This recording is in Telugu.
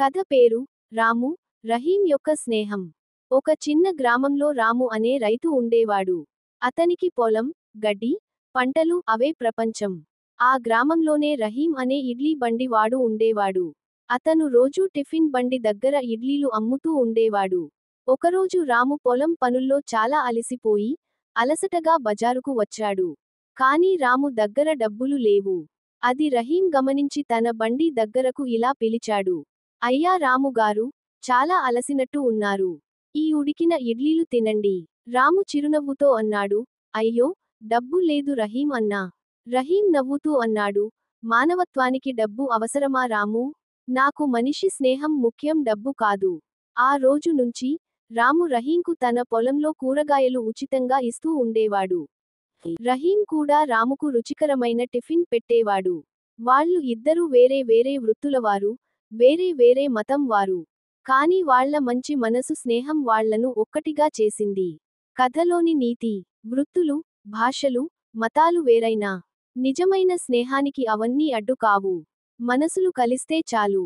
కథ పేరు రాము, రహీం యొక్క స్నేహం. ఒక చిన్న గ్రామంలో రాము అనే రైతు ఉండేవాడు. అతనికి పొలం, గడ్డి, పంటలు అవే ప్రపంచం. ఆ గ్రామంలోనే రహీం అనే ఇడ్లీ బండి వాడు ఉండేవాడు. అతను రోజూ టిఫిన్ బండి దగ్గర ఇడ్లీలు అమ్ముతూ ఉండేవాడు. ఒకరోజు రాము పొలం పనుల్లో చాలా అలసిపోయి, అలసటగా బజారుకు వచ్చాడు. కానీ రాము దగ్గర డబ్బులు లేవు. అది రహీం గమనించి తన బండి దగ్గరకు ఇలా పిలిచాడు. అయ్యా రాముగారు, చాలా అలసినట్టు ఉన్నారు. ఈ ఉడికిన ఇడ్లీలు తినండి. రాము చిరునవ్వుతో అన్నాడు. అయ్యో, డబ్బు లేదు రహీం అన్నా. రహీం నవ్వుతూ అన్నాడు. మానవత్వానికి డబ్బు అవసరమా రాము? నాకు మనిషి స్నేహం ముఖ్యం, డబ్బు కాదు. ఆ రోజు నుంచి రాము రహీంకు తన పొలంలో కూరగాయలు ఉచితంగా ఇస్తూ ఉండేవాడు. రహీం కూడా రాముకు రుచికరమైన టిఫిన్ పెట్టేవాడు. వాళ్ళు ఇద్దరూ వేరే వేరే వృత్తులవారు, వేరే వేరే మతం వారు. కానీ వాళ్ళ మంచి మనసు స్నేహం వాళ్ళను ఒక్కటిగా చేసింది. కథలోని నీతి: వృత్తులు, భాషలు, మతాలు వేరైనా నిజమైన స్నేహానికి అవన్నీ అడ్డు కావు. మనసులు కలిస్తే చాలు.